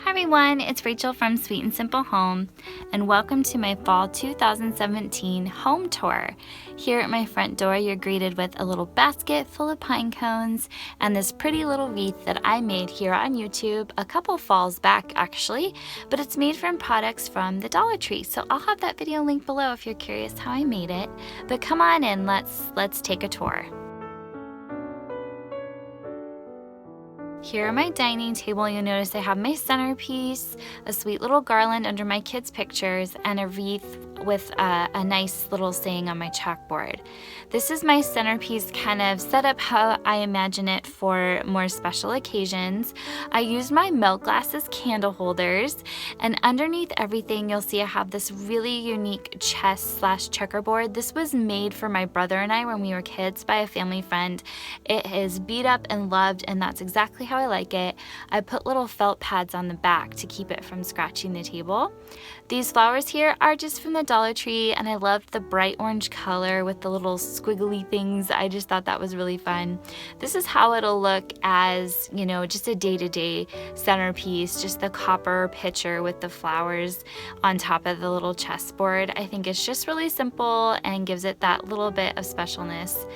Hi everyone, it's Rachel from Sweet and Simple Home, and welcome to my Fall 2017 home tour. Here at my front door, you're greeted with a little basket full of pine cones and this pretty little wreath that I made here on YouTube a couple falls back actually, but it's made from products from the Dollar Tree. So I'll have that video linked below if you're curious how I made it. But come on in, let's take a tour. Here on my dining table, you'll notice I have my centerpiece, a sweet little garland under my kids' pictures, and a wreath with a nice little saying on my chalkboard. This is my centerpiece kind of set up how I imagine it for more special occasions. I used my milk glass as candle holders, and underneath everything you'll see I have this really unique chess/checkerboard. This was made for my brother and I when we were kids by a family friend. It is beat up and loved, and that's exactly how I like it. I put little felt pads on the back to keep it from scratching the table. These flowers here are just from the Dollar Tree, and I loved the bright orange color with the little squiggly things. I just thought that was really fun. This is how it'll look as, you know, just a day-to-day centerpiece, just the copper pitcher with the flowers on top of the little chessboard. I think it's just really simple and gives it that little bit of specialness.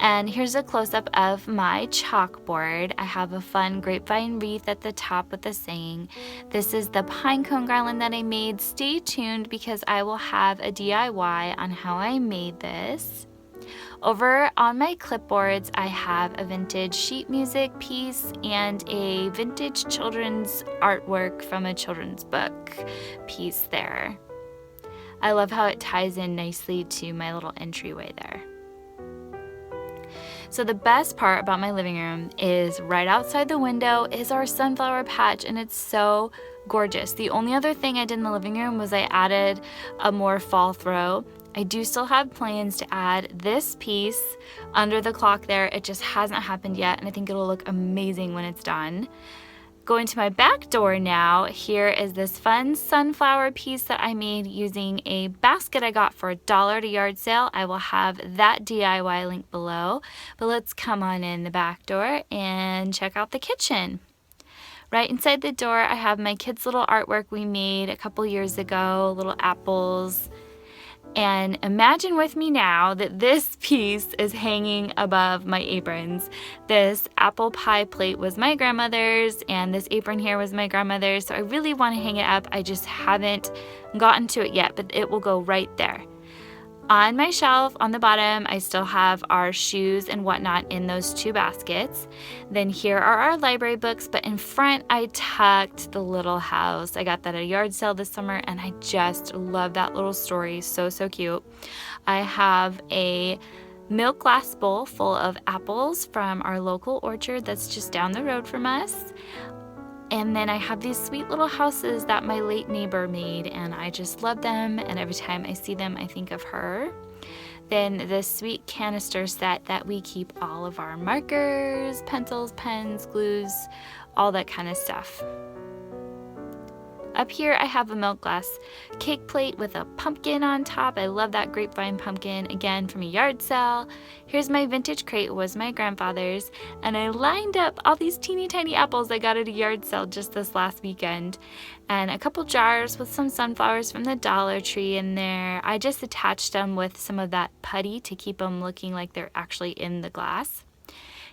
And here's a close-up of my chalkboard. I have a fun grapevine wreath at the top with a saying. This is the pine cone garland that I made. Stay tuned because I will have a DIY on how I made this. Over on my clipboards, I have a vintage sheet music piece and a vintage children's artwork from a children's book piece there. I love how it ties in nicely to my little entryway there. So the best part about my living room is right outside the window is our sunflower patch, and it's so gorgeous. The only other thing I did in the living room was I added a more fall throw. I do still have plans to add this piece under the clock there. It just hasn't happened yet, and I think it'll look amazing when it's done. Going to my back door now, here is this fun sunflower piece that I made using a basket I got for $1 at a yard sale. I will have that DIY link below, but let's come on in the back door and check out the kitchen. Right inside the door, I have my kids' little artwork we made a couple years ago, little apples. And imagine with me now that this piece is hanging above my aprons. This apple pie plate was my grandmother's, and this apron here was my grandmother's, so I really want to hang it up. I just haven't gotten to it yet, but it will go right there. On my shelf on the bottom, I still have our shoes and whatnot in those two baskets. Then here are our library books, but in front I tucked the little house. I got that at a yard sale this summer, and I just love that little story. So cute. I have a milk glass bowl full of apples from our local orchard that's just down the road from us. And then I have these sweet little houses that my late neighbor made, and I just love them, and every time I see them I think of her. Then this sweet canister set that we keep all of our markers, pencils, pens, glues, all that kind of stuff. Up here I have a milk glass cake plate with a pumpkin on top. I love that grapevine pumpkin, again from a yard sale. Here's my vintage crate, it was my grandfather's, and I lined up all these teeny tiny apples I got at a yard sale just this last weekend. And a couple jars with some sunflowers from the Dollar Tree in there. I just attached them with some of that putty to keep them looking like they're actually in the glass.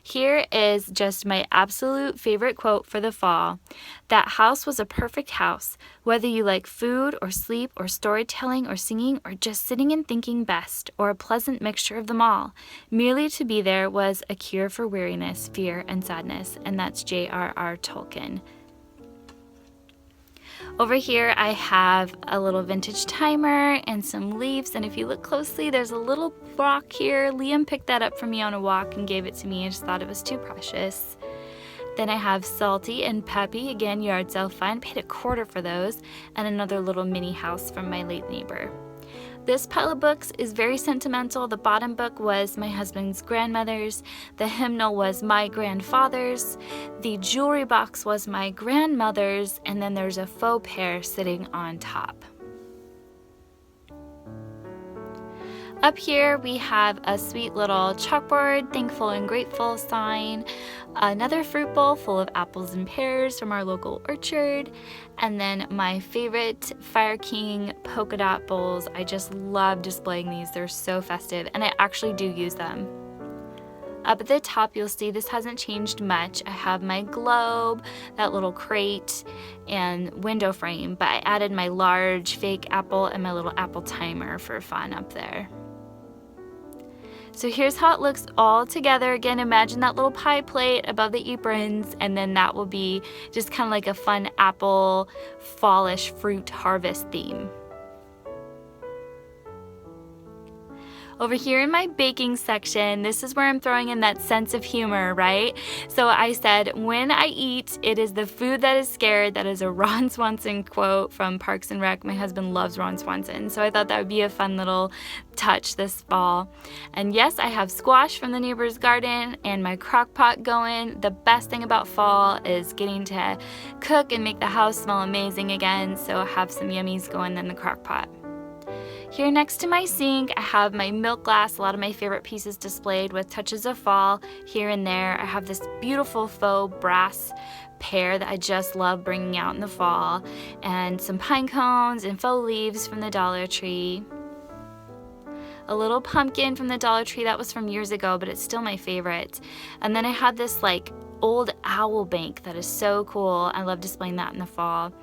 Here is just my absolute favorite quote for the fall. That house was a perfect house. Whether you like food or sleep or storytelling or singing or just sitting and thinking best, or a pleasant mixture of them all. Merely to be there was a cure for weariness, fear, and sadness. And that's J.R.R. Tolkien. Over here I have a little vintage timer and some leaves, and if you look closely there's a little rock here. Liam picked that up for me on a walk and gave it to me. I just thought it was too precious. Then I have Salty and Peppy, again yard sale find, paid $1 for those, and another little mini house from my late neighbor. This pile of books is very sentimental. The bottom book was my husband's grandmother's. The hymnal was my grandfather's. The jewelry box was my grandmother's. And then there's a faux pear sitting on top. Up here we have a sweet little chalkboard, thankful and grateful sign, another fruit bowl full of apples and pears from our local orchard, and then my favorite Fire King polka dot bowls. I just love displaying these. They're so festive, and I actually do use them. Up at the top, you'll see this hasn't changed much. I have my globe, that little crate, and window frame, but I added my large fake apple and my little apple timer for fun up there. So here's how it looks all together. Again, imagine that little pie plate above the aprons, and then that will be just kind of like a fun apple fallish fruit harvest theme. Over here in my baking section, this is where I'm throwing in that sense of humor, right? So I said, when I eat, it is the food that is scared. That is a Ron Swanson quote from Parks and Rec. My husband loves Ron Swanson, so I thought that would be a fun little touch this fall. And yes, I have squash from the neighbor's garden and my crock pot going. The best thing about fall is getting to cook and make the house smell amazing again, so I have some yummies going in the crock pot. Here next to my sink, I have my milk glass, a lot of my favorite pieces displayed with touches of fall here and there. I have this beautiful faux brass pear that I just love bringing out in the fall, and some pine cones and faux leaves from the Dollar Tree. A little pumpkin from the Dollar Tree that was from years ago, but it's still my favorite. And then I had this like old owl bank that is so cool. I love displaying that in the fall.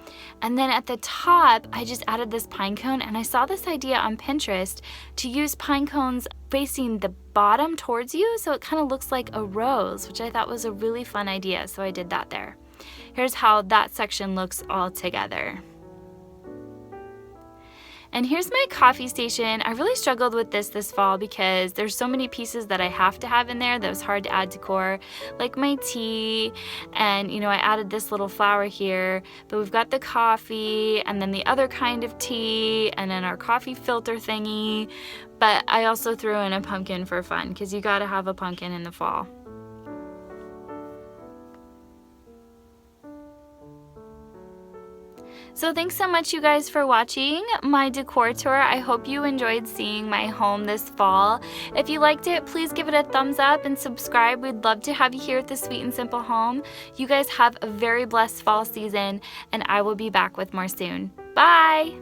And then at the top, I just added this pine cone, and I saw this idea on Pinterest to use pine cones facing the bottom towards you, so it kind of looks like a rose, which I thought was a really fun idea, so I did that there. Here's how that section looks all together. And here's my coffee station. I really struggled with this fall because there's so many pieces that I have to have in there that was hard to add decor, like my tea, and you know, I added this little flower here, but we've got the coffee and then the other kind of tea and then our coffee filter thingy, but I also threw in a pumpkin for fun because you gotta have a pumpkin in the fall. So thanks so much, you guys, for watching my decor tour. I hope you enjoyed seeing my home this fall. If you liked it, please give it a thumbs up and subscribe. We'd love to have you here at the Sweet and Simple Home. You guys have a very blessed fall season, and I will be back with more soon. Bye!